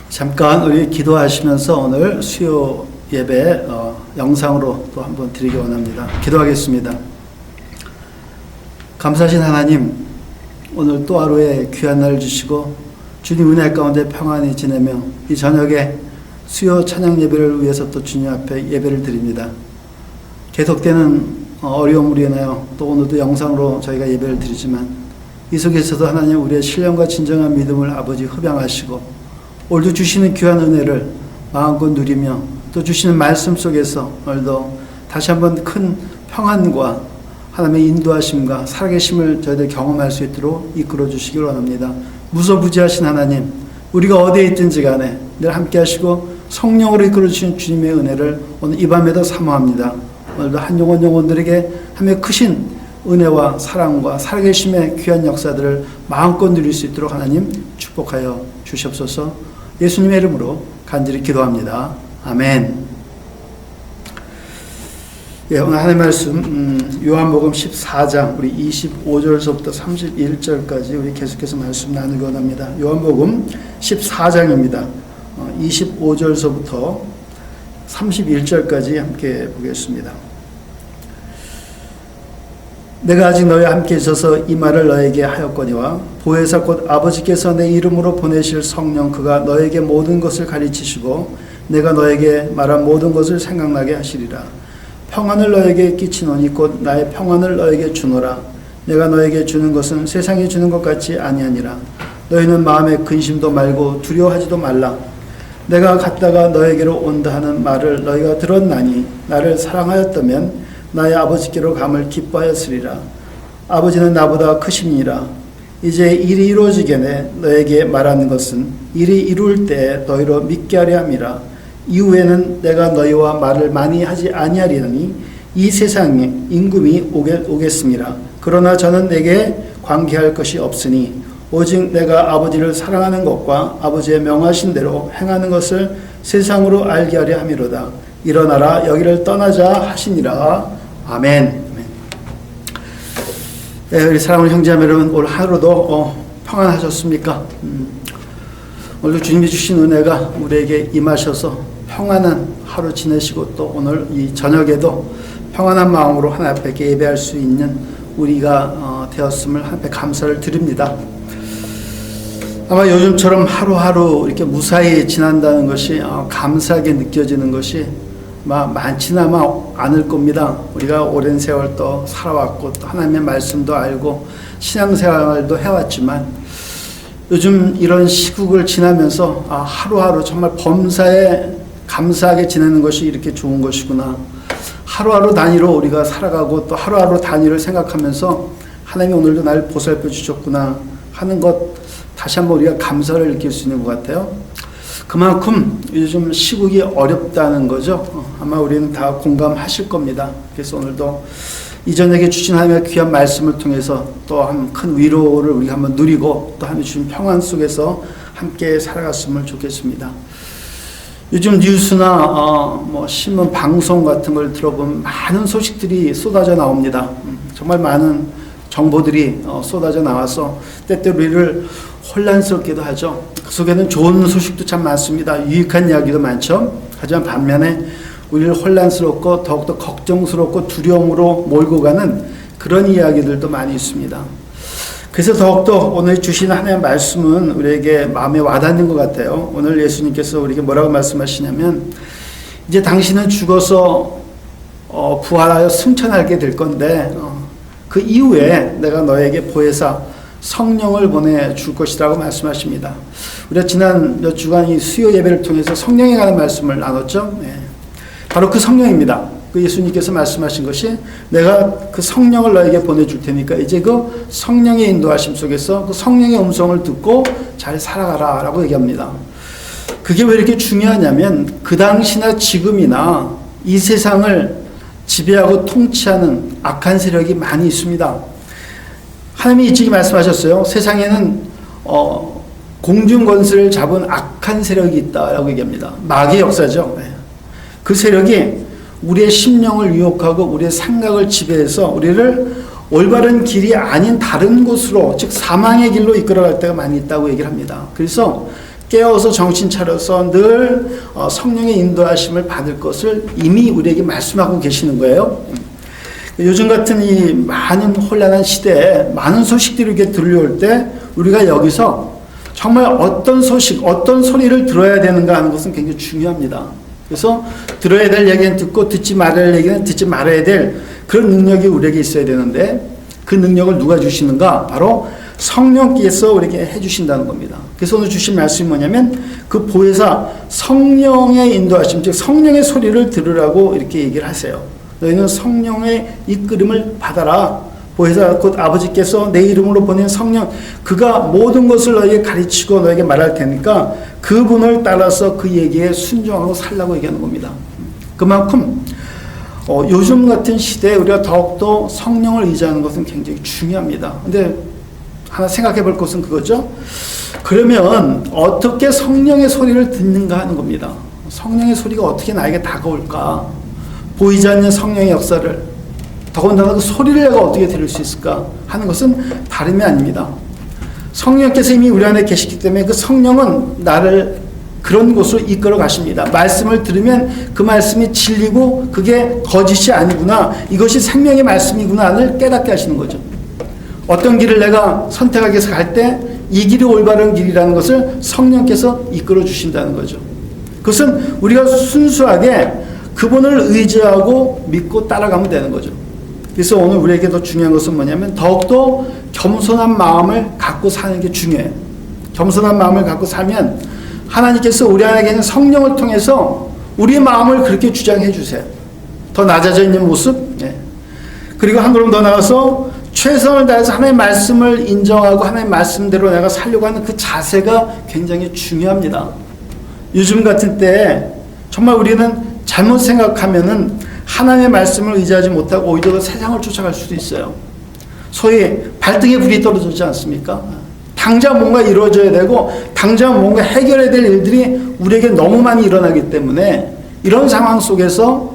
잠깐 우리 기도하시면서 오늘 수요 예배 영상으로 또 한번 드리기 원합니다. 기도하겠습니다. 감사하신 하나님, 오늘 또 하루의 귀한 날을 주시고 주님 은혜 가운데 평안히 지내며 이 저녁에 수요 찬양 예배를 위해서 또 주님 앞에 예배를 드립니다. 계속되는 어려움으로 인하여 또 오늘도 영상으로 저희가 예배를 드리지만 이 속에서도 하나님 우리의 신령과 진정한 믿음을 아버지 흡양하시고 오늘도 주시는 귀한 은혜를 마음껏 누리며 또 주시는 말씀 속에서 오늘도 다시 한번 큰 평안과 하나님의 인도하심과 살아계심을 저희들 경험할 수 있도록 이끌어 주시길 원합니다. 무소부지하신 하나님, 우리가 어디에 있든지 간에 늘 함께 하시고 성령으로 이끌어 주신 주님의 은혜를 오늘 이 밤에도 사모합니다. 오늘도 한 영혼들에게 하나님의 크신 은혜와 사랑과 살아계심의 귀한 역사들을 마음껏 누릴 수 있도록 하나님 축복하여 주시옵소서. 예수님의 이름으로 간절히 기도합니다. 아멘. 예, 오늘 하나님의 말씀 요한복음 14장 우리 25절서부터 31절까지 우리 계속해서 말씀 나누기 원합니다. 요한복음 14장입니다. 25절서부터 31절까지 함께 보겠습니다. 내가 아직 너희와 함께 있어서 이 말을 너에게 하였거니와 보혜사 곧 아버지께서 내 이름으로 보내실 성령 그가 너에게 모든 것을 가르치시고 내가 너에게 말한 모든 것을 생각나게 하시리라. 평안을 너에게 끼치노니 곧 나의 평안을 너에게 주노라. 내가 너에게 주는 것은 세상이 주는 것 같이 아니하니라. 너희는 마음에 근심도 말고 두려워하지도 말라. 내가 갔다가 너에게로 온다 하는 말을 너희가 들었나니 나를 사랑하였다면 나의 아버지께로 감을 기뻐하였으리라. 아버지는 나보다 크심이니라. 이제 일이 이루어지겠네. 너에게 말하는 것은 일이 이룰 때 너희로 믿게 하려 함이라. 이후에는 내가 너희와 말을 많이 하지 아니하리니 이 세상에 임금이 오겠습니다. 그러나 저는 내게 관계할 것이 없으니 오직 내가 아버지를 사랑하는 것과 아버지의 명하신 대로 행하는 것을 세상으로 알게 하려 함이로다. 일어나라 여기를 떠나자 하시니라. 아멘. 네, 우리 사랑하는 형제자매 여러분, 오늘 하루도 평안하셨습니까? 오늘도 주님이 주신 은혜가 우리에게 임하셔서 평안한 하루 지내시고 또 오늘 이 저녁에도 평안한 마음으로 하나님 앞에 예배할 수 있는 우리가 되었음을 하나님 앞에 감사를 드립니다. 아마 요즘처럼 하루하루 이렇게 무사히 지난다는 것이 감사하게 느껴지는 것이 많지는 않을 겁니다. 우리가 오랜 세월 또 살아왔고 또 하나님의 말씀도 알고 신앙생활도 해왔지만 요즘 이런 시국을 지나면서 하루하루 정말 범사에 감사하게 지내는 것이 이렇게 좋은 것이구나. 하루하루 단위로 우리가 살아가고 또 하루하루 단위를 생각하면서 하나님이 오늘도 날 보살펴 주셨구나 하는 것 다시 한번 우리가 감사를 느낄 수 있는 것 같아요. 그만큼 요즘 시국이 어렵다는 거죠. 아마 우리는 다 공감하실 겁니다. 그래서 오늘도 이 저녁에 주신 하나님의 귀한 말씀을 통해서 또 한 큰 위로를 우리가 한번 누리고 또 하나님 주신 평안 속에서 함께 살아갔으면 좋겠습니다. 요즘 뉴스나 신문 방송 같은 걸 들어보면 많은 소식들이 쏟아져 나옵니다. 정말 많은 정보들이 쏟아져 나와서 때때로 우리를 혼란스럽기도 하죠. 그 속에는 좋은 소식도 참 많습니다. 유익한 이야기도 많죠. 하지만 반면에 우리를 혼란스럽고 더욱더 걱정스럽고 두려움으로 몰고 가는 그런 이야기들도 많이 있습니다. 그래서 더욱더 오늘 주신 하나님의 말씀은 우리에게 마음에 와닿는 것 같아요. 오늘 예수님께서 우리에게 뭐라고 말씀하시냐면 이제 당신은 죽어서 부활하여 승천하게 될 건데 그 이후에 내가 너에게 보혜사 성령을 보내줄 것이라고 말씀하십니다. 우리가 지난 몇 주간 이 수요 예배를 통해서 성령에 관한 말씀을 나눴죠. 네. 바로 그 성령입니다. 그 예수님께서 말씀하신 것이 내가 그 성령을 너에게 보내줄 테니까 이제 그 성령의 인도하심 속에서 그 성령의 음성을 듣고 잘 살아가라 라고 얘기합니다. 그게 왜 이렇게 중요하냐면 그 당시나 지금이나 이 세상을 지배하고 통치하는 악한 세력이 많이 있습니다. 하나님이 일찍이 말씀하셨어요. 세상에는 공중권세를 잡은 악한 세력이 있다라고 얘기합니다. 마귀의 역사죠. 그 세력이 우리의 심령을 유혹하고 우리의 생각을 지배해서 우리를 올바른 길이 아닌 다른 곳으로, 즉 사망의 길로 이끌어갈 때가 많이 있다고 얘기를 합니다. 그래서 깨어서 정신 차려서 늘 성령의 인도하심을 받을 것을 이미 우리에게 말씀하고 계시는 거예요. 요즘 같은 이 많은 혼란한 시대에 많은 소식들이 이렇게 들려올 때 우리가 여기서 정말 어떤 소식, 어떤 소리를 들어야 되는가 하는 것은 굉장히 중요합니다. 그래서 들어야 될 얘기는 듣고 듣지 말아야 할 얘기는 듣지 말아야 될 그런 능력이 우리에게 있어야 되는데 그 능력을 누가 주시는가? 바로 성령께서 우리에게 해주신다는 겁니다. 그래서 오늘 주신 말씀이 뭐냐면 그 보혜사 성령의 인도하심, 즉 성령의 소리를 들으라고 이렇게 얘기를 하세요. 너희는 성령의 이끌음을 받아라. 보혜사 곧 아버지께서 내 이름으로 보낸 성령, 그가 모든 것을 너에게 가르치고 너에게 말할 테니까 그분을 따라서 그 얘기에 순종하고 살라고 얘기하는 겁니다. 그만큼 요즘 같은 시대에 우리가 더욱더 성령을 의지하는 것은 굉장히 중요합니다. 근데 하나 생각해 볼 것은 그거죠. 그러면 어떻게 성령의 소리를 듣는가 하는 겁니다. 성령의 소리가 어떻게 나에게 다가올까? 보이지 않는 성령의 역사를, 더군다나 그 소리를 내가 어떻게 들을 수 있을까 하는 것은 다름이 아닙니다. 성령께서 이미 우리 안에 계시기 때문에 그 성령은 나를 그런 곳으로 이끌어 가십니다. 말씀을 들으면 그 말씀이 진리고 그게 거짓이 아니구나, 이것이 생명의 말씀이구나를 깨닫게 하시는 거죠. 어떤 길을 내가 선택하기 위해서 갈 때 이 길이 올바른 길이라는 것을 성령께서 이끌어 주신다는 거죠. 그것은 우리가 순수하게 그분을 의지하고 믿고 따라가면 되는 거죠. 그래서 오늘 우리에게 더 중요한 것은 뭐냐면 더욱더 겸손한 마음을 갖고 사는 게 중요해요. 겸손한 마음을 갖고 살면 하나님께서 우리 안에 계신 성령을 통해서 우리의 마음을 그렇게 주장해 주세요. 더 낮아져 있는 모습. 네. 그리고 한 걸음 더 나가서 최선을 다해서 하나님의 말씀을 인정하고 하나님의 말씀대로 내가 살려고 하는 그 자세가 굉장히 중요합니다. 요즘 같은 때에 정말 우리는 잘못 생각하면은 하나님의 말씀을 의지하지 못하고 오히려 세상을 쫓아갈 수도 있어요. 소위 발등에 불이 떨어지지 않습니까? 당장 뭔가 이루어져야 되고 당장 뭔가 해결해야 될 일들이 우리에게 너무 많이 일어나기 때문에 이런 상황 속에서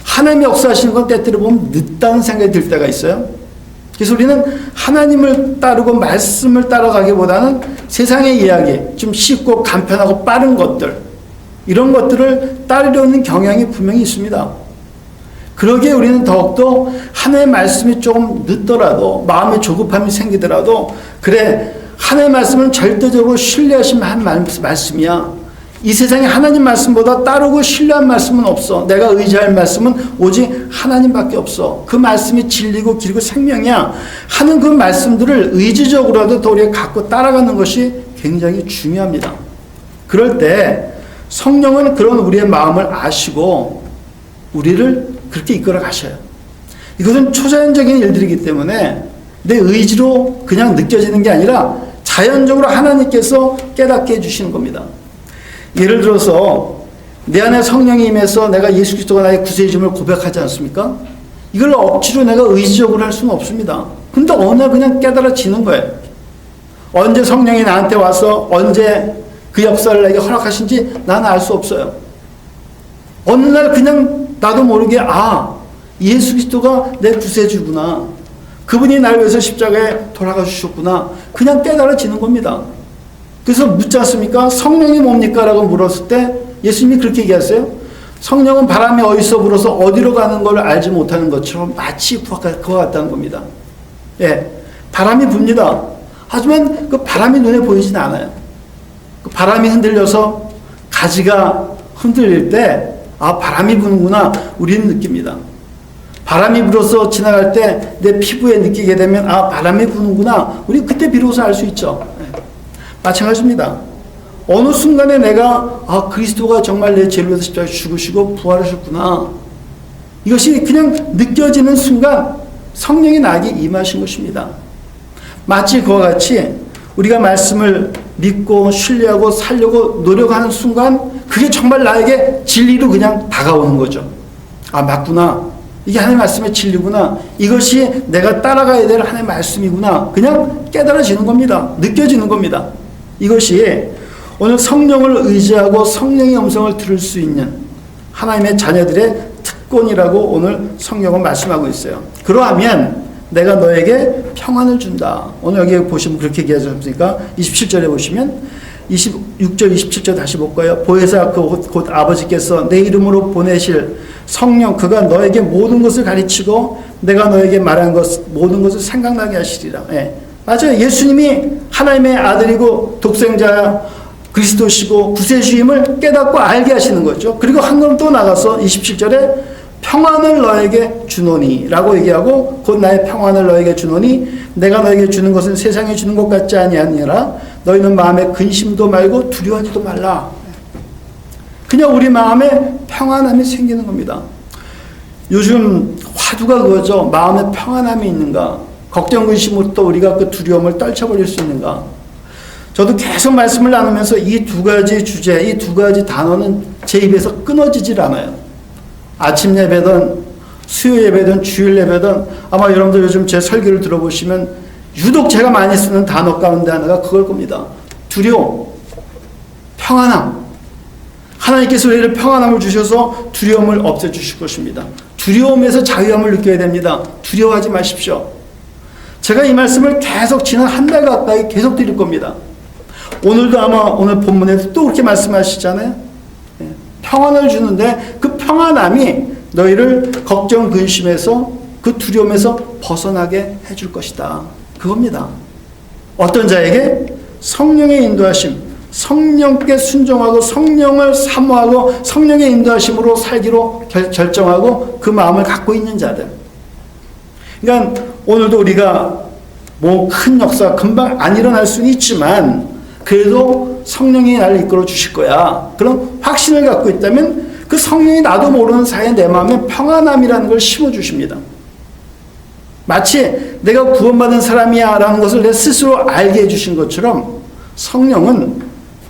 하나님이 역사하시는 건 때때로 보면 늦다는 생각이 들 때가 있어요. 그래서 우리는 하나님을 따르고 말씀을 따라가기보다는 세상의 이야기, 좀 쉽고 간편하고 빠른 것들, 이런 것들을 따르려는 경향이 분명히 있습니다. 그러기에 우리는 더욱더 하나님의 말씀이 조금 늦더라도, 마음에 조급함이 생기더라도, 그래, 하나님의 말씀은 절대적으로 신뢰하시면 한 말씀이야. 이 세상에 하나님 말씀보다 따르고 신뢰한 말씀은 없어. 내가 의지할 말씀은 오직 하나님밖에 없어. 그 말씀이 진리고 길고 생명이야 하는 그 말씀들을 의지적으로라도 더 우리가 갖고 따라가는 것이 굉장히 중요합니다. 그럴 때 성령은 그런 우리의 마음을 아시고 우리를 그렇게 이끌어 가셔요. 이것은 초자연적인 일들이기 때문에 내 의지로 그냥 느껴지는 게 아니라 자연적으로 하나님께서 깨닫게 해주시는 겁니다. 예를 들어서 내 안에 성령이 임해서 내가 예수 그리스도가 나의 구세주임을 고백하지 않습니까? 이걸 억지로 내가 의지적으로 할 수는 없습니다. 근데 어느 날 그냥 깨달아지는 거예요. 언제 성령이 나한테 와서 언제 그 역사를 내게 허락하신지 나는 알 수 없어요. 어느 날 그냥 나도 모르게 예수 그리스도가 내 구세주구나. 그분이 나를 위해서 십자가에 돌아가 주셨구나. 그냥 깨달아지는 겁니다. 그래서 묻지 않습니까? 성령이 뭡니까? 라고 물었을 때 예수님이 그렇게 얘기하세요. 성령은 바람이 어디서 불어서 어디로 가는 걸 알지 못하는 것처럼 마치 그와 같다는 겁니다. 예, 바람이 붑니다. 하지만 그 바람이 눈에 보이진 않아요. 그 바람이 흔들려서 가지가 흔들릴 때 바람이 부는구나 우리는 느낍니다. 바람이 불어서 지나갈 때 내 피부에 느끼게 되면 바람이 부는구나 우리 그때 비로소 알 수 있죠. 마찬가지입니다. 어느 순간에 내가 그리스도가 정말 내 죄를 위해서 십자가에 죽으시고 부활하셨구나. 이것이 그냥 느껴지는 순간 성령이 나에게 임하신 것입니다. 마치 그와 같이 우리가 말씀을 믿고 신뢰하고 살려고 노력하는 순간 그게 정말 나에게 진리로 그냥 다가오는 거죠. 맞구나. 이게 하나님의 말씀의 진리구나. 이것이 내가 따라가야 될 하나님의 말씀이구나. 그냥 깨달아지는 겁니다. 느껴지는 겁니다. 이것이 오늘 성령을 의지하고 성령의 음성을 들을 수 있는 하나님의 자녀들의 특권이라고 오늘 성경은 말씀하고 있어요. 그러하면 내가 너에게 평안을 준다. 오늘 여기 보시면 그렇게 얘기하지 않습니까? 27절에 보시면 26절 27절 다시 볼까요? 보혜사 곧 아버지께서 내 이름으로 보내실 성령 그가 너에게 모든 것을 가르치고 내가 너에게 말한 모든 것을 생각나게 하시리라. 예. 맞아요. 예수님이 하나님의 아들이고 독생자 그리스도시고 구세주임을 깨닫고 알게 하시는 거죠. 그리고 한 걸음 또 나가서 27절에 평안을 너에게 주노니 라고 얘기하고 곧 나의 평안을 너에게 주노니 내가 너에게 주는 것은 세상에 주는 것 같지 아니하니라. 너희는 마음에 근심도 말고 두려워하지도 말라. 그냥 우리 마음에 평안함이 생기는 겁니다. 요즘 화두가 그거죠. 마음에 평안함이 있는가? 걱정 근심으로부터 우리가 그 두려움을 떨쳐버릴 수 있는가? 저도 계속 말씀을 나누면서 이 두 가지 주제, 이 두 가지 단어는 제 입에서 끊어지질 않아요. 아침 예배든 수요 예배든 주일 예배든 아마 여러분들 요즘 제 설교를 들어보시면 유독 제가 많이 쓰는 단어 가운데 하나가 그걸 겁니다. 두려움, 평안함. 하나님께서 우리를 평안함을 주셔서 두려움을 없애주실 것입니다. 두려움에서 자유함을 느껴야 됩니다. 두려워하지 마십시오. 제가 이 말씀을 계속 지난 한 달 가까이 계속 드릴 겁니다. 오늘도 아마 오늘 본문에서 또 그렇게 말씀하시잖아요. 평안을 주는데 그 평안함이 너희를 걱정 근심에서 그 두려움에서 벗어나게 해줄 것이다. 그겁니다. 어떤 자에게? 성령의 인도하심, 성령께 순종하고 성령을 사모하고 성령의 인도하심으로 살기로 결정하고 그 마음을 갖고 있는 자들. 그러니까 오늘도 우리가 뭐 큰 역사 금방 안 일어날 수는 있지만 그래도 성령이 나를 이끌어 주실 거야. 그런 확신을 갖고 있다면 그 성령이 나도 모르는 사이에 내 마음에 평안함이라는 걸 심어주십니다. 마치 내가 구원받은 사람이야 라는 것을 내 스스로 알게 해주신 것처럼 성령은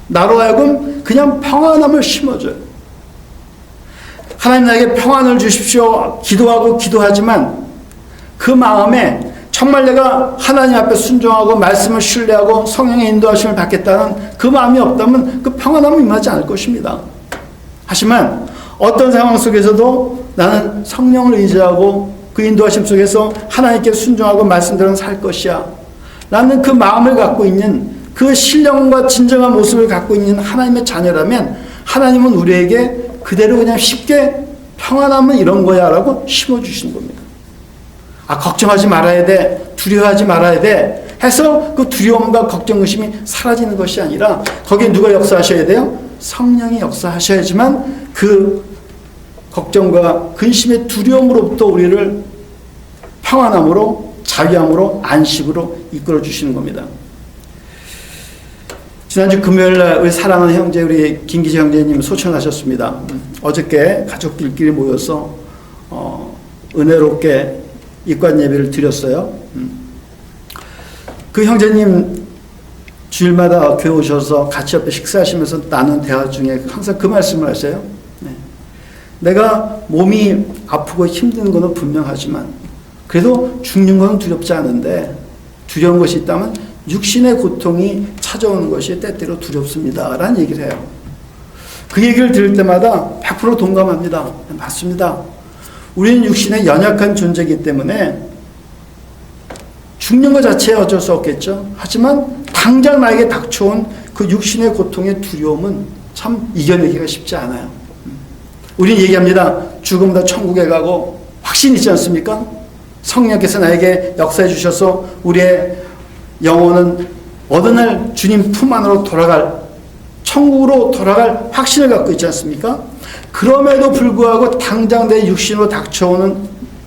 나로 하여금 그냥 평안함을 심어줘요. 하나님 나에게 평안을 주십시오. 기도하고 기도하지만 그 마음에 정말 내가 하나님 앞에 순종하고 말씀을 신뢰하고 성령의 인도하심을 받겠다는 그 마음이 없다면 그 평안함은 임하지 않을 것입니다. 하지만 어떤 상황 속에서도 나는 성령을 의지하고 그 인도하심 속에서 하나님께 순종하고 말씀대로 살 것이야 라는 그 마음을 갖고 있는 그 신령과 진정한 모습을 갖고 있는 하나님의 자녀라면 하나님은 우리에게 그대로 그냥 쉽게 평안함은 이런 거야 라고 심어주시는 겁니다. 아, 걱정하지 말아야 돼. 두려워하지 말아야 돼. 해서 그 두려움과 걱정, 의심이 사라지는 것이 아니라 거기에 누가 역사하셔야 돼요? 성령이 역사하셔야지만 그 걱정과 근심의 두려움으로부터 우리를 평안함으로, 자유함으로, 안식으로 이끌어 주시는 겁니다. 지난주 금요일날 우리 사랑하는 형제, 우리 김기재 형제님 소천하셨습니다. 어저께 가족들끼리 모여서 은혜롭게 입관 예배를 드렸어요. 그 형제님 주일마다 교회 오셔서 같이 옆에 식사하시면서 나눈 대화 중에 항상 그 말씀을 하세요. 네. 내가 몸이 아프고 힘든 것은 분명하지만 그래도 죽는 것은 두렵지 않은데 두려운 것이 있다면 육신의 고통이 찾아오는 것이 때때로 두렵습니다 라는 얘기를 해요. 그 얘기를 들을 때마다 100% 동감합니다. 맞습니다. 우리는 육신의 연약한 존재이기 때문에 죽는 것 자체에 어쩔 수 없겠죠. 하지만 당장 나에게 닥쳐온 그 육신의 고통의 두려움은 참 이겨내기가 쉽지 않아요. 우리는 얘기합니다. 죽음보다 천국에 가고 확신 있지 않습니까? 성령께서 나에게 역사해 주셔서 우리의 영혼은 어느 날 주님 품 안으로 돌아갈, 천국으로 돌아갈 확신을 갖고 있지 않습니까? 그럼에도 불구하고 당장 내 육신으로 닥쳐오는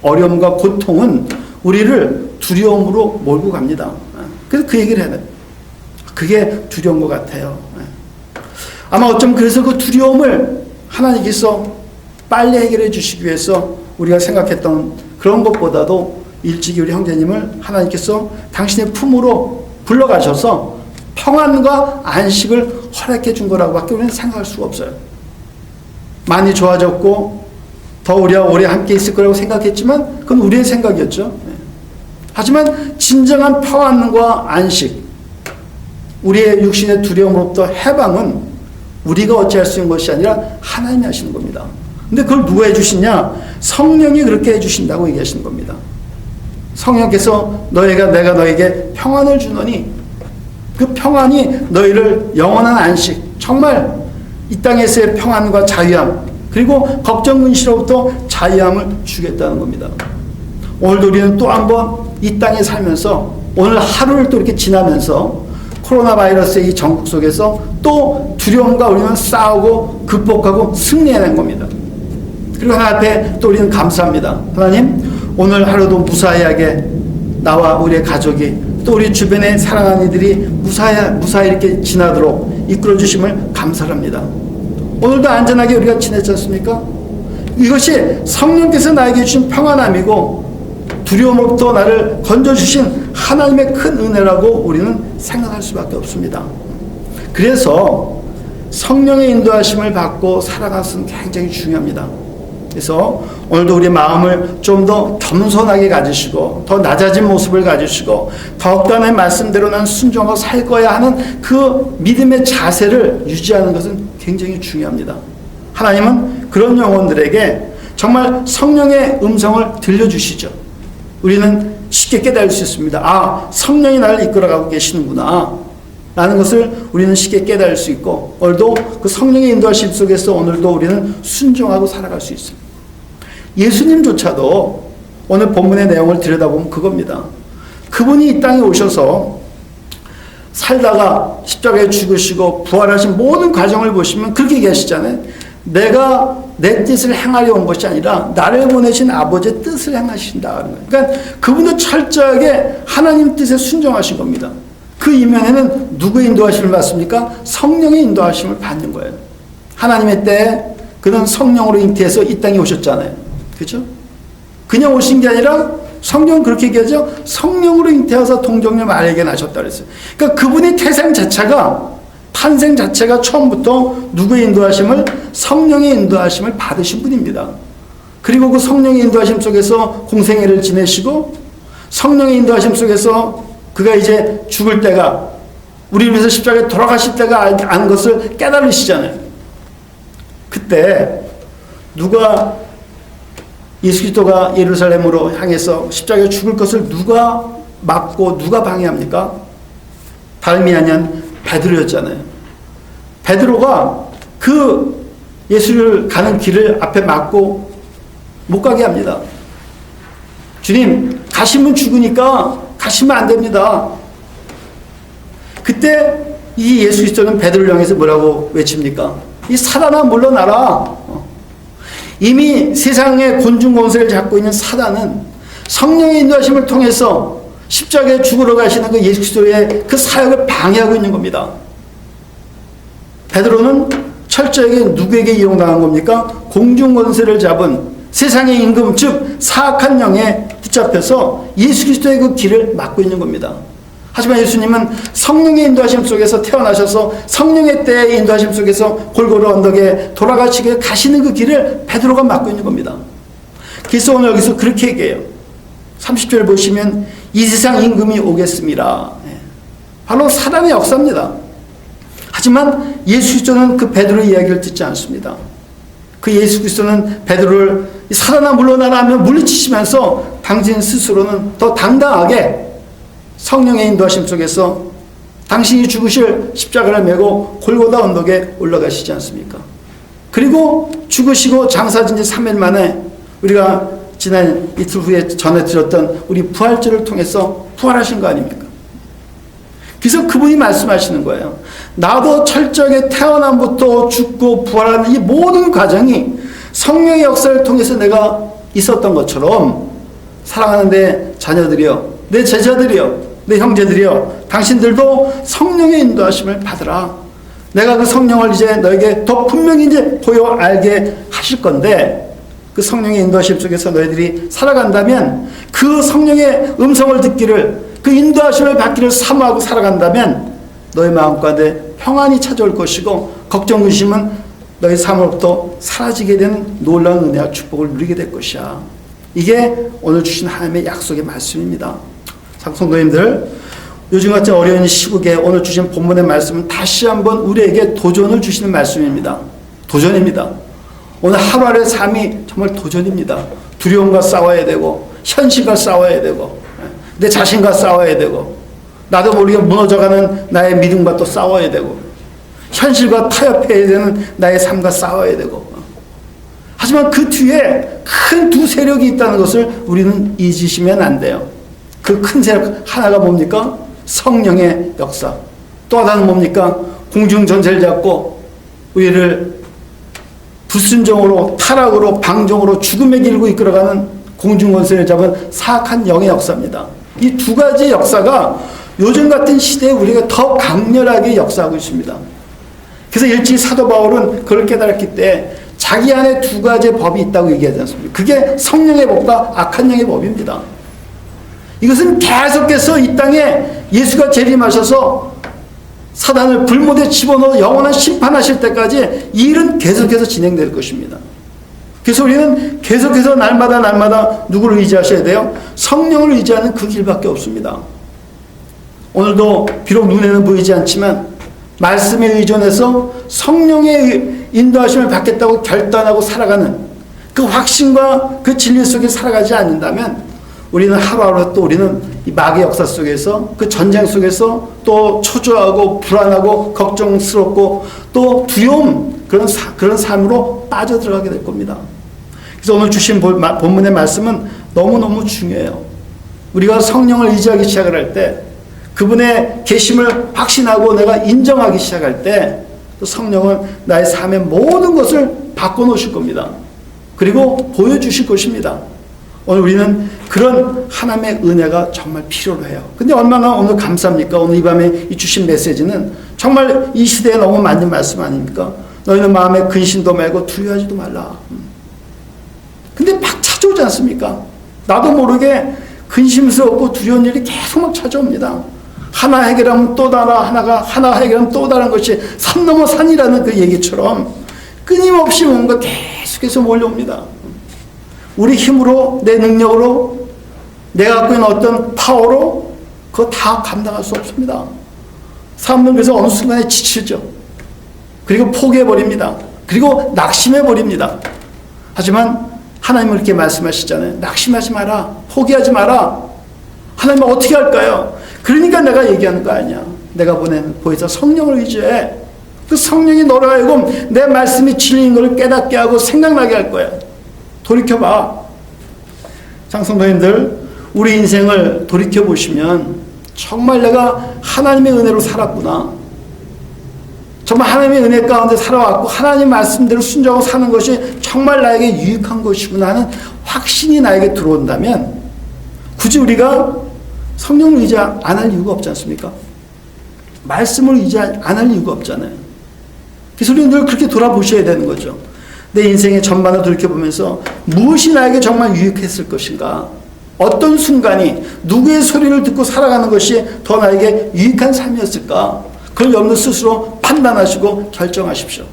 어려움과 고통은 우리를 두려움으로 몰고 갑니다. 그래서 그 얘기를 해야 돼요. 그게 두려운 것 같아요. 아마 어쩌면 그래서 그 두려움을 하나님께서 빨리 해결해 주시기 위해서 우리가 생각했던 그런 것보다도 일찍이 우리 형제님을 하나님께서 당신의 품으로 불러가셔서 평안과 안식을 허락해 준 거라고 밖에 우리는 생각할 수가 없어요. 많이 좋아졌고 더 우리와 오래 함께 있을 거라고 생각했지만 그건 우리의 생각이었죠. 하지만 진정한 평안과 안식, 우리의 육신의 두려움으로부터 해방은 우리가 어찌할 수 있는 것이 아니라 하나님이 하시는 겁니다. 근데 그걸 누가 해주시냐? 성령이 그렇게 해주신다고 얘기하시는 겁니다. 성령께서 내가 너에게 평안을 주노니 그 평안이 너희를 영원한 안식, 정말 이 땅에서의 평안과 자유함, 그리고 걱정 근심으로부터 자유함을 주겠다는 겁니다. 오늘도 우리는 또 한 번 이 땅에 살면서 오늘 하루를 또 이렇게 지나면서 코로나 바이러스의 이 전국 속에서 또 두려움과 우리는 싸우고 극복하고 승리해낸 겁니다. 그리고 하나님 앞에 또 우리는 감사합니다. 하나님, 오늘 하루도 무사하게 나와 우리의 가족이 또 우리 주변에 사랑하는 이들이 무사히 이렇게 지나도록 이끌어 주심을 감사합니다. 오늘도 안전하게 우리가 지냈지 않습니까? 이것이 성령께서 나에게 주신 평안함이고 두려움으로부터 나를 건져주신 하나님의 큰 은혜라고 우리는 생각할 수밖에 없습니다. 그래서 성령의 인도하심을 받고 살아가는 것은 굉장히 중요합니다. 그래서 오늘도 우리 마음을 좀 더 겸손하게 가지시고 더 낮아진 모습을 가지시고 더욱더 하나님의 말씀대로 난 순종하고 살 거야 하는 그 믿음의 자세를 유지하는 것은 굉장히 중요합니다. 하나님은 그런 영혼들에게 정말 성령의 음성을 들려주시죠. 우리는 쉽게 깨달을 수 있습니다. 아, 성령이 나를 이끌어가고 계시는구나 라는 것을 우리는 쉽게 깨달을 수 있고, 오늘도 그 성령의 인도하심 속에서 오늘도 우리는 순종하고 살아갈 수 있습니다. 예수님조차도 오늘 본문의 내용을 들여다보면 그겁니다. 그분이 이 땅에 오셔서 살다가 십자가에 죽으시고 부활하신 모든 과정을 보시면 그렇게 계시잖아요. 내가 내 뜻을 행하려 온 것이 아니라 나를 보내신 아버지의 뜻을 행하신다. 그러니까 그분도 철저하게 하나님 뜻에 순종하신 겁니다. 그 이면에는 누구의 인도하심을 받습니까? 성령의 인도하심을 받는 거예요. 하나님의 때에 그는 성령으로 잉태해서 이 땅에 오셨잖아요. 그렇죠? 그냥 오신 게 아니라 성경은 그렇게 얘기하죠. 성령으로 잉태하사 동정녀 마리아에게 나셨다 그랬어요. 그러니까 그분의 태생 자체가, 탄생 자체가 처음부터 누구의 인도하심을? 성령의 인도하심을 받으신 분입니다. 그리고 그 성령의 인도하심 속에서 공생애를 지내시고 성령의 인도하심 속에서 그가 이제 죽을 때가, 우리를 위해서 십자가에 돌아가실 때가 안 것을 깨달으시잖아요. 그때 누가 예수 그리스도가 예루살렘으로 향해서 십자가에 죽을 것을 누가 막고 누가 방해합니까? 다름이 아니한 베드로였잖아요. 베드로가 그 예수를 가는 길을 앞에 막고 못 가게 합니다. 주님, 가시면 죽으니까 가시면 안 됩니다. 그때 이 예수 그리스도는 베드로를 향해서 뭐라고 외칩니까? 이 사단아 물러나라. 이미 세상의 곤중 권세를 잡고 있는 사단은 성령의 인도하심을 통해서 십자가에 죽으러 가시는 그 예수 그리스도의 그 사역을 방해하고 있는 겁니다. 베드로는 철저하게 누구에게 이용당한 겁니까? 공중 권세를 잡은 세상의 임금, 즉 사악한 영에 붙잡혀서 예수 그리스도의 그 길을 막고 있는 겁니다. 하지만 예수님은 성령의 인도하심 속에서 태어나셔서 성령의 때의 인도하심 속에서 골고루 언덕에 돌아가시게 가시는 그 길을 베드로가 막고 있는 겁니다. 그래서 오늘 여기서 그렇게 얘기해요. 30절 보시면 이 세상 임금이 오겠습니다. 바로 사단의 역사입니다. 하지만 예수 그리스도는 그 베드로의 이야기를 듣지 않습니다. 그 예수 그리스도는 베드로를 사단아 물러나라 하며 물리치시면서 당신 스스로는 더 당당하게 성령의 인도하심 속에서 당신이 죽으실 십자가를 메고 골고다 언덕에 올라가시지 않습니까? 그리고 죽으시고 장사진 지 3일 만에 우리가 지난 이틀 후에 전해 드렸던 우리 부활절을 통해서 부활하신 거 아닙니까? 그래서 그분이 말씀하시는 거예요. 나도 철저하게 태어남부터 죽고 부활하는 이 모든 과정이 성령의 역사를 통해서 내가 있었던 것처럼 사랑하는 내 자녀들이여, 내 제자들이여, 내 형제들이여, 당신들도 성령의 인도하심을 받으라. 내가 그 성령을 이제 너에게 더 분명히 이제 보여 알게 하실 건데, 그 성령의 인도하심 속에서 너희들이 살아간다면, 그 성령의 음성을 듣기를, 그 인도하심을 받기를 사모하고 살아간다면 너희 마음가운데 평안이 찾아올 것이고 걱정 근심은 너희 삶으로부터 사라지게 되는 놀라운 은혜와 축복을 누리게 될 것이야. 이게 오늘 주신 하나님의 약속의 말씀입니다. 성도님들, 요즘같이 어려운 시국에 오늘 주신 본문의 말씀은 다시 한번 우리에게 도전을 주시는 말씀입니다. 도전입니다. 오늘 하루하루의 삶이 정말 도전입니다. 두려움과 싸워야 되고 현실과 싸워야 되고 내 자신과 싸워야 되고 나도 모르게 무너져가는 나의 믿음과 또 싸워야 되고, 현실과 타협해야 되는 나의 삶과 싸워야 되고, 하지만 그 뒤에 큰 두 세력이 있다는 것을 우리는 잊으시면 안 돼요. 그 큰 세력 하나가 뭡니까? 성령의 역사. 또 하나는 뭡니까? 공중전세를 잡고 우리를 불순종으로, 타락으로, 방종으로 죽음의 길로 이끌어가는 공중권세를 잡은 사악한 영의 역사입니다. 이 두 가지 역사가 요즘 같은 시대에 우리가 더 강렬하게 역사하고 있습니다. 그래서 일찍 사도 바울은 그걸 깨달았기 때문에 자기 안에 두 가지의 법이 있다고 얘기하지 않습니까? 그게 성령의 법과 악한 영의 법입니다. 이것은 계속해서 이 땅에 예수가 재림하셔서 사단을 불못에 집어넣어 영원한 심판하실 때까지 이 일은 계속해서 진행될 것입니다. 그래서 우리는 계속해서 날마다 누구를 의지하셔야 돼요? 성령을 의지하는 그 길밖에 없습니다. 오늘도 비록 눈에는 보이지 않지만 말씀에 의존해서 성령의 인도하심을 받겠다고 결단하고 살아가는 그 확신과 그 진리 속에 살아가지 않는다면 우리는 하루하루 또 우리는 이 마귀의 역사 속에서 그 전쟁 속에서 또 초조하고 불안하고 걱정스럽고 또 두려움 그런 삶으로 빠져들어가게 될 겁니다. 그래서 오늘 주신 본문의 말씀은 너무너무 중요해요. 우리가 성령을 의지하기 시작을 할 때 그분의 계심을 확신하고 내가 인정하기 시작할 때 또 성령은 나의 삶의 모든 것을 바꿔놓으실 겁니다. 그리고 보여주실 것입니다. 오늘 우리는 그런 하나님의 은혜가 정말 필요로 해요. 근데 얼마나 오늘 감사합니까? 오늘 이 밤에 이 주신 메시지는 정말 이 시대에 너무 맞는 말씀 아닙니까? 너희는 마음에 근심도 말고 두려워하지도 말라. 근데 막 찾아오지 않습니까? 나도 모르게 근심스럽고 두려운 일이 계속 막 찾아옵니다. 하나 해결하면 또 다른 하나 해결하면 또 다른 것이 산 넘어 산이라는 그 얘기처럼 끊임없이 뭔가 계속해서 몰려옵니다. 우리 힘으로, 내 능력으로, 내가 갖고 있는 어떤 파워로 그거 다 감당할 수 없습니다. 사람들은 그래서 어느 순간에 지치죠. 그리고 포기해버립니다. 그리고 낙심해버립니다. 하지만 하나님은 이렇게 말씀하시잖아요. 낙심하지 마라. 포기하지 마라. 하나님은 어떻게 할까요? 그러니까 내가 얘기하는 거 아니야. 내가 보이사 성령을 의지해. 그 성령이 너로 하여금 내 말씀이 진리인 걸 깨닫게 하고 생각나게 할 거야. 돌이켜봐. 장성도님들, 우리 인생을 돌이켜보시면 정말 내가 하나님의 은혜로 살았구나. 정말 하나님의 은혜 가운데 살아왔고 하나님 말씀대로 순종하고 사는 것이 정말 나에게 유익한 것이구나 하는 확신이 나에게 들어온다면 굳이 우리가 성령을 의지 안 할 이유가 없지 않습니까? 말씀을 의지 안 할 이유가 없잖아요. 그래서 우리는 늘 그렇게 돌아보셔야 되는 거죠. 내 인생의 전반을 돌이켜보면서 무엇이 나에게 정말 유익했을 것인가? 어떤 순간이 누구의 소리를 듣고 살아가는 것이 더 나에게 유익한 삶이었을까? 그걸 여러분 스스로 판단하시고 결정하십시오.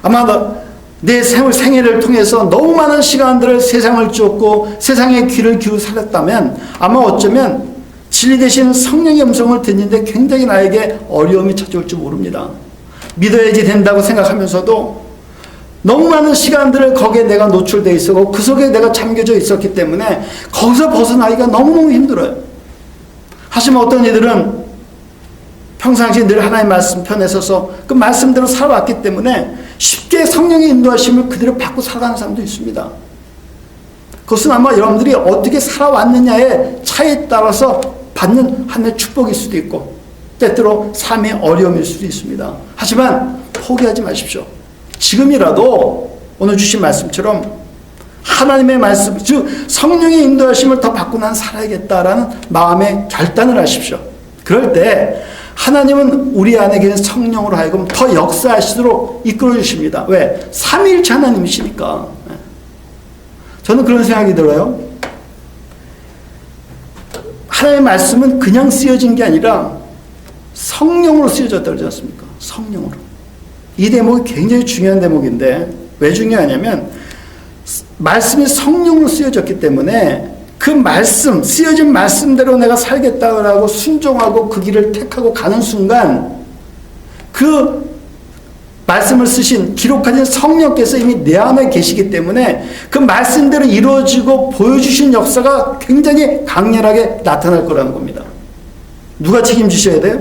아마 내 생애를 통해서 너무 많은 시간들을 세상을 쫓고 세상의 귀를 기울여 살았다면 아마 어쩌면 진리 되시는 성령의 음성을 듣는데 굉장히 나에게 어려움이 찾아올지 모릅니다. 믿어야지 된다고 생각하면서도 너무 많은 시간들을 거기에 내가 노출되어 있었고 그 속에 내가 잠겨져 있었기 때문에 거기서 벗어나기가 너무너무 힘들어요. 하지만 어떤 이들은 평상시에 늘 하나님의 말씀 편에 서서 그 말씀대로 살아왔기 때문에 쉽게 성령의 인도하심을 그대로 받고 살아가는 사람도 있습니다. 그것은 아마 여러분들이 어떻게 살아왔느냐의 차이에 따라서 받는 하나님의 축복일 수도 있고 때때로 삶의 어려움일 수도 있습니다. 하지만 포기하지 마십시오. 지금이라도 오늘 주신 말씀처럼 하나님의 말씀, 즉 성령의 인도하심을 더 받고 난 살아야겠다라는 마음의 결단을 하십시오. 그럴 때 하나님은 우리 안에 계신 성령으로 하여금 더 역사하시도록 이끌어 주십니다. 왜? 삼위일체 하나님이시니까. 저는 그런 생각이 들어요. 하나님의 말씀은 그냥 쓰여진 게 아니라 성령으로 쓰여졌다고 그러지 않습니까? 성령으로. 이 대목이 굉장히 중요한 대목인데 왜 중요하냐면 말씀이 성령으로 쓰여졌기 때문에 그 말씀, 쓰여진 말씀대로 내가 살겠다고 순종하고 그 길을 택하고 가는 순간 그 말씀을 쓰신, 기록하신 성령께서 이미 내 안에 계시기 때문에 그 말씀대로 이루어지고 보여주신 역사가 굉장히 강렬하게 나타날 거라는 겁니다. 누가 책임지셔야 돼요?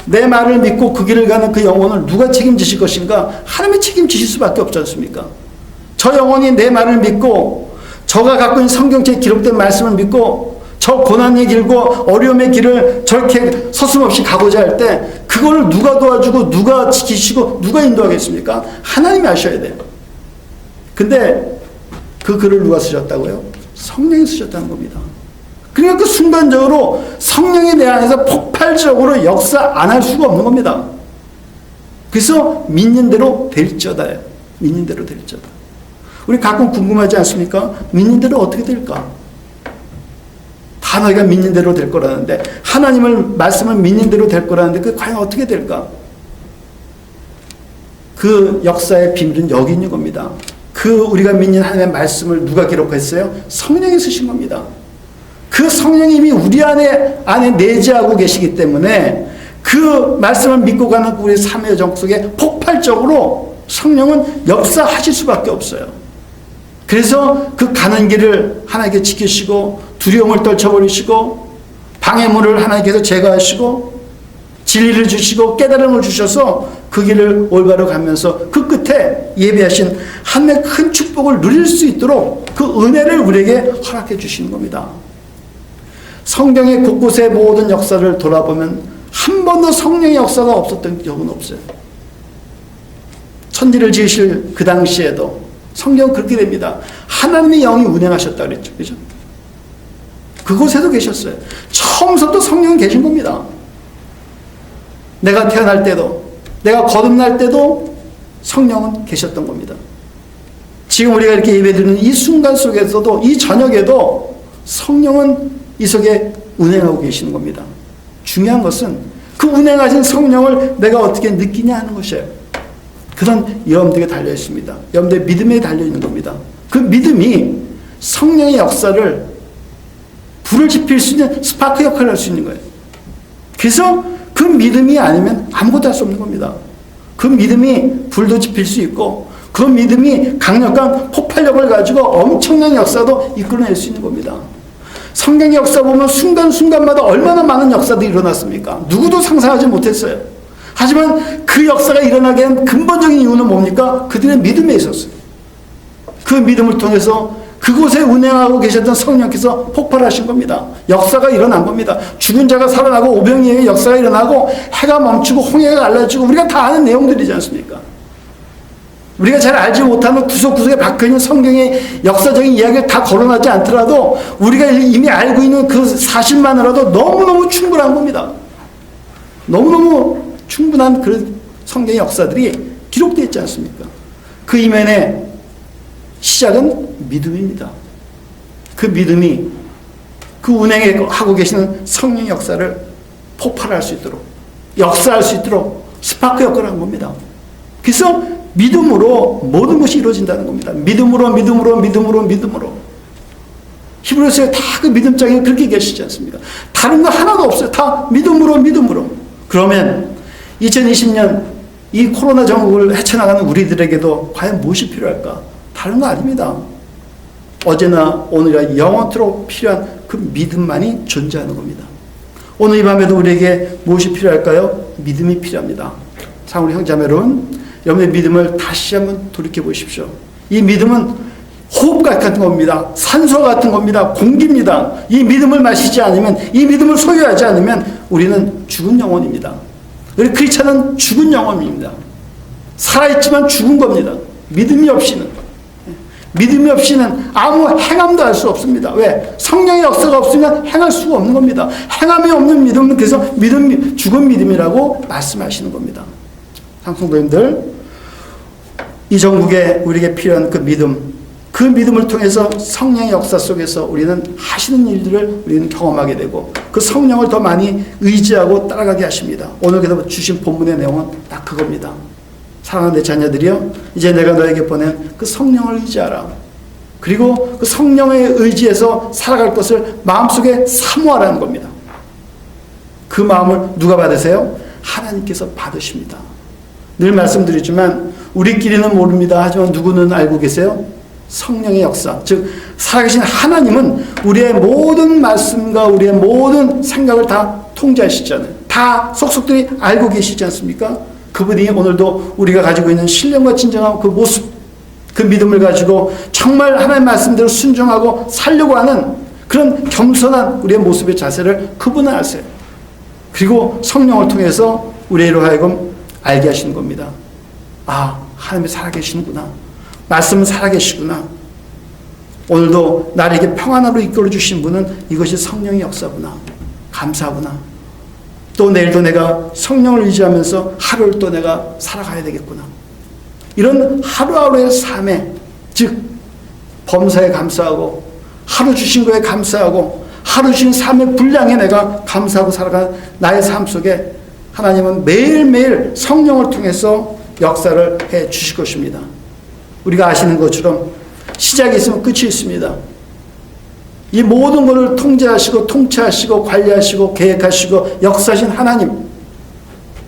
내 말을 믿고 그 길을 가는 그 영혼을 누가 책임지실 것인가? 하나님이 책임지실 수밖에 없지 않습니까? 저 영혼이 내 말을 믿고 저가 갖고 있는 성경책에 기록된 말씀을 믿고 저 고난의 길과 어려움의 길을 저렇게 서슴없이 가고자 할 때 그걸 누가 도와주고 누가 지키시고 누가 인도하겠습니까? 하나님이 하셔야 돼요. 근데 그 글을 누가 쓰셨다고요? 성령이 쓰셨다는 겁니다. 그러니까 그 순간적으로 성령이 내 안에서 폭발적으로 역사 안 할 수가 없는 겁니다. 그래서 믿는 대로 될지어다요. 믿는 대로 될지어다. 우리 가끔 궁금하지 않습니까? 믿는 대로 어떻게 될까? 다 너희가 믿는 대로 될 거라는데, 하나님을 말씀을 믿는 대로 될 거라는데 그게 과연 어떻게 될까? 그 역사의 비밀은 여기 있는 겁니다. 그 우리가 믿는 하나님의 말씀을 누가 기록했어요? 성령이 쓰신 겁니다. 그 성령이 이미 우리 안에 내재하고 계시기 때문에 그 말씀을 믿고 가는 우리 삶의 여정 속에 폭발적으로 성령은 역사하실 수밖에 없어요. 그래서 그 가는 길을 하나님께 지키시고 두려움을 떨쳐버리시고 방해물을 하나님께서 제거하시고 진리를 주시고 깨달음을 주셔서 그 길을 올바로 가면서 그 끝에 예비하신 하나님의 큰 축복을 누릴 수 있도록 그 은혜를 우리에게 허락해 주시는 겁니다. 성경의 곳곳의 모든 역사를 돌아보면 한 번도 성령의 역사가 없었던 적은 없어요. 천지를 지으실 그 당시에도 성경은 그렇게 됩니다. 하나님의 영이 운행하셨다 그랬죠. 그죠? 그곳에도 계셨어요. 처음부터 성령은 계신 겁니다. 내가 태어날 때도, 내가 거듭날 때도 성령은 계셨던 겁니다. 지금 우리가 이렇게 예배드리는 이 순간 속에서도, 이 저녁에도 성령은 이 속에 운행하고 계시는 겁니다. 중요한 것은 그 운행하신 성령을 내가 어떻게 느끼냐 하는 것이에요. 그런 여러분들에게 달려 있습니다. 여러분들의 믿음에 달려 있는 겁니다. 그 믿음이 성령의 역사를 불을 지필 수 있는 스파크 역할을 할 수 있는 거예요. 그래서 그 믿음이 아니면 아무것도 할 수 없는 겁니다. 그 믿음이 불도 지필 수 있고 그 믿음이 강력한 폭발력을 가지고 엄청난 역사도 이끌어낼 수 있는 겁니다. 성경의 역사 보면 순간순간마다 얼마나 많은 역사들이 일어났습니까? 누구도 상상하지 못했어요. 하지만 그 역사가 일어나게 한 근본적인 이유는 뭡니까? 그들의 믿음에 있었어요. 그 믿음을 통해서 그곳에 운행하고 계셨던 성령께서 폭발하신 겁니다. 역사가 일어난 겁니다. 죽은 자가 살아나고 오병이어의 역사가 일어나고 해가 멈추고 홍해가 갈라지고 우리가 다 아는 내용들이지 않습니까? 우리가 잘 알지 못하는 구석구석에 박혀있는 성경의 역사적인 이야기를 다 거론하지 않더라도 우리가 이미 알고 있는 그 사실만으로도 너무너무 충분한 겁니다. 너무너무 충분한 그런 성경의 역사들이 기록되어 있지 않습니까? 그 이면에 시작은 믿음입니다. 그 믿음이 그 운행하고 계시는 성령의 역사를 폭발할 수 있도록, 역사할 수 있도록 스파크 역할을 한 겁니다. 그래서 믿음으로 모든 것이 이루어진다는 겁니다. 믿음으로. 히브리서에 다 그 믿음장에 그렇게 계시지 않습니까? 다른 거 하나도 없어요. 다 믿음으로. 그러면 2020년 이 코로나 전국을 헤쳐나가는 우리들에게도 과연 무엇이 필요할까? 다른 거 아닙니다. 어제나 오늘이나 영원토록 필요한 그 믿음만이 존재하는 겁니다. 오늘 이 밤에도 우리에게 무엇이 필요할까요? 믿음이 필요합니다. 사랑하는 형제자매 여러분, 여러분의 믿음을 다시 한번 돌이켜 보십시오. 이 믿음은 호흡 같은 겁니다. 산소 같은 겁니다. 공기입니다. 이 믿음을 마시지 않으면, 이 믿음을 소유하지 않으면 우리는 죽은 영혼입니다. 우리 크리스찬은 죽은 영혼입니다. 살아있지만 죽은 겁니다. 믿음이 없이는 아무 행함도 할 수 없습니다. 왜? 성령의 역사가 없으면 행할 수가 없는 겁니다. 행함이 없는 믿음은 그래서 죽은 믿음이라고 말씀하시는 겁니다. 상승도님들, 이 전국에 우리에게 필요한 그 믿음을 통해서 성령의 역사 속에서 우리는 하시는 일들을 우리는 경험하게 되고 그 성령을 더 많이 의지하고 따라가게 하십니다. 오늘 그래서 주신 본문의 내용은 딱 그겁니다. 사랑하는 내 자녀들이여, 이제 내가 너에게 보낸 그 성령을 의지하라. 그리고 그 성령의 의지에서 살아갈 것을 마음속에 사모하라는 겁니다. 그 마음을 누가 받으세요? 하나님께서 받으십니다. 늘 말씀드리지만 우리끼리는 모릅니다. 하지만 누구는 알고 계세요? 성령의 역사, 즉 살아계신 하나님은 우리의 모든 말씀과 우리의 모든 생각을 다 통제하시잖아요. 다 속속들이 알고 계시지 않습니까? 그분이 오늘도 우리가 가지고 있는 신령과 진정한 그 모습, 그 믿음을 가지고 정말 하나님의 말씀대로 순종하고 살려고 하는 그런 겸손한 우리의 모습의 자세를 그분은 아세요. 그리고 성령을 통해서 우리로 하여금 알게 하시는 겁니다. 아, 하나님이 살아계시는구나. 말씀은 살아계시구나. 오늘도 나에게 평안으로 이끌어 주신 분은 이것이 성령의 역사구나. 감사하구나. 또 내일도 내가 성령을 의지하면서 하루를 또 내가 살아가야 되겠구나. 이런 하루하루의 삶에, 즉 범사에 감사하고 하루 주신 거에 감사하고 하루 주신 삶의 분량에 내가 감사하고 살아가는 나의 삶 속에 하나님은 매일매일 성령을 통해서 역사를 해 주실 것입니다. 우리가 아시는 것처럼 시작이 있으면 끝이 있습니다. 이 모든 것을 통제하시고 통치하시고 관리하시고 계획하시고 역사하신 하나님,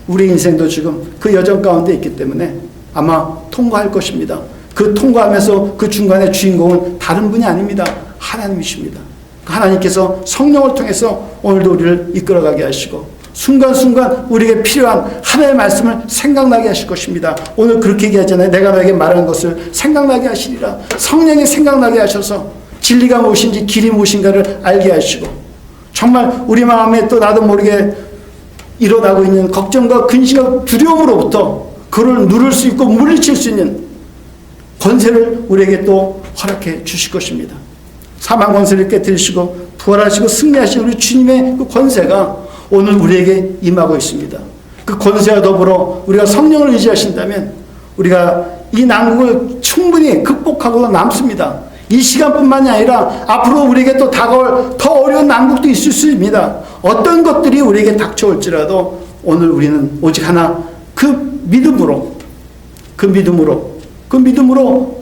우리 인생도 지금 그 여정 가운데 있기 때문에 아마 통과할 것입니다. 그 통과하면서 그 중간에 주인공은 다른 분이 아닙니다. 하나님이십니다. 하나님께서 성령을 통해서 오늘도 우리를 이끌어가게 하시고 순간순간 우리에게 필요한 하나님의 말씀을 생각나게 하실 것입니다. 오늘 그렇게 얘기하잖아요. 내가 너에게 말하는 것을 생각나게 하시리라. 성령이 생각나게 하셔서 진리가 무엇인지 길이 무엇인가를 알게 하시고 정말 우리 마음에 또 나도 모르게 일어나고 있는 걱정과 근심과 두려움으로부터 그를 누를 수 있고 물리칠 수 있는 권세를 우리에게 또 허락해 주실 것입니다. 사망 권세를 깨뜨리시고 부활하시고 승리하신 우리 주님의 그 권세가 오늘 우리에게 임하고 있습니다. 그 권세와 더불어 우리가 성령을 의지하신다면 우리가 이 난국을 충분히 극복하고 남습니다. 이 시간뿐만이 아니라 앞으로 우리에게 또 다가올 더 어려운 난국도 있을 수 있습니다. 어떤 것들이 우리에게 닥쳐올지라도 오늘 우리는 오직 하나 그 믿음으로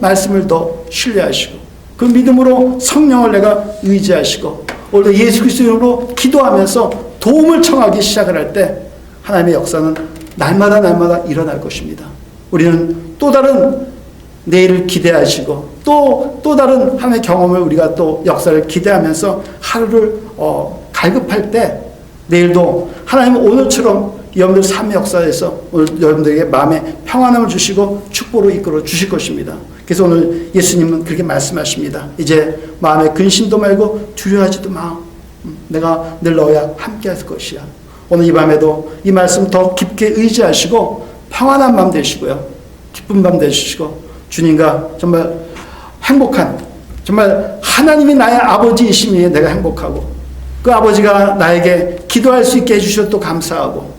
말씀을 더 신뢰하시고 그 믿음으로 성령을 내가 의지하시고 오늘도 예수 그리스도 이름으로 기도하면서 도움을 청하기 시작을 할 때 하나님의 역사는 날마다 일어날 것입니다. 우리는 또 다른 내일을 기대하시고 또 다른 하나님의 경험을 우리가 또 역사를 기대하면서 하루를 갈급할 때 내일도 하나님은 오늘처럼 여러분들 삶의 역사에서 오늘 여러분들에게 마음에 평안함을 주시고 축복으로 이끌어 주실 것입니다. 그래서 오늘 예수님은 그렇게 말씀하십니다. 이제 마음에 근심도 말고 두려워하지도 마. 내가 늘 너와 함께 할 것이야. 오늘 이 밤에도 이 말씀 더 깊게 의지하시고 평안한 밤 되시고요. 기쁜 밤 되시고 주님과 정말 행복한 정말 하나님이 나의 아버지이심에 내가 행복하고 그 아버지가 나에게 기도할 수 있게 해주셔서 또 감사하고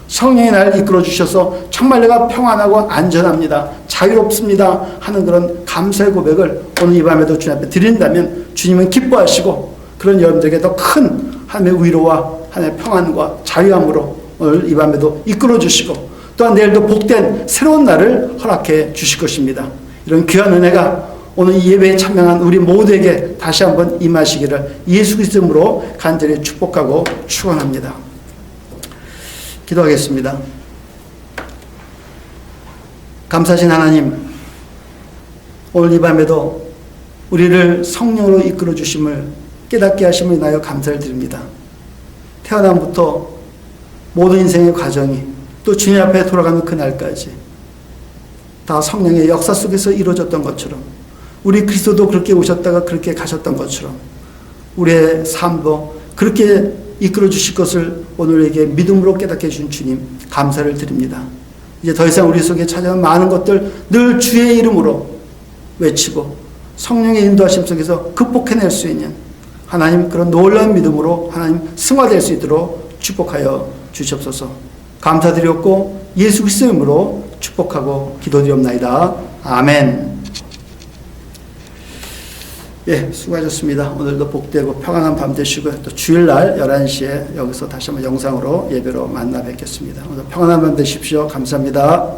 성령이 나를 이끌어 주셔서 정말 내가 평안하고 안전합니다. 자유롭습니다. 하는 그런 감사의 고백을 오늘 이 밤에도 주님 앞에 드린다면 주님은 기뻐하시고 그런 여러분들에게 더 큰 하나님의 위로와 하나님의 평안과 자유함으로 오늘 이 밤에도 이끌어 주시고 또한 내일도 복된 새로운 날을 허락해 주실 것입니다. 이런 귀한 은혜가 오늘 이 예배에 참여한 우리 모두에게 다시 한번 임하시기를 예수 그리스도 이름으로 간절히 축복하고 축원합니다. 기도하겠습니다. 감사하신 하나님, 오늘 이 밤에도 우리를 성령으로 이끌어 주심을 깨닫게 하심을 인하여 감사를 드립니다. 태어남부터 모든 인생의 과정이 또 주님 앞에 돌아가는 그날까지 다 성령의 역사 속에서 이루어졌던 것처럼 우리 그리스도도 그렇게 오셨다가 그렇게 가셨던 것처럼 우리의 삶도 그렇게 이끌어 주실 것을 오늘에게 믿음으로 깨닫게 해준 주님 감사를 드립니다. 이제 더 이상 우리 속에 찾아온 많은 것들 늘 주의 이름으로 외치고 성령의 인도하심 속에서 극복해낼 수 있는 하나님 그런 놀라운 믿음으로 하나님 승화될 수 있도록 축복하여 주시옵소서. 감사드렸고 예수 그리스도 이름으로 축복하고 기도드리옵나이다. 아멘. 예, 수고하셨습니다. 오늘도 복되고 평안한 밤 되시고요. 또 주일날 11시에 여기서 다시 한번 영상으로 예배로 만나 뵙겠습니다. 오늘 평안한 밤 되십시오. 감사합니다.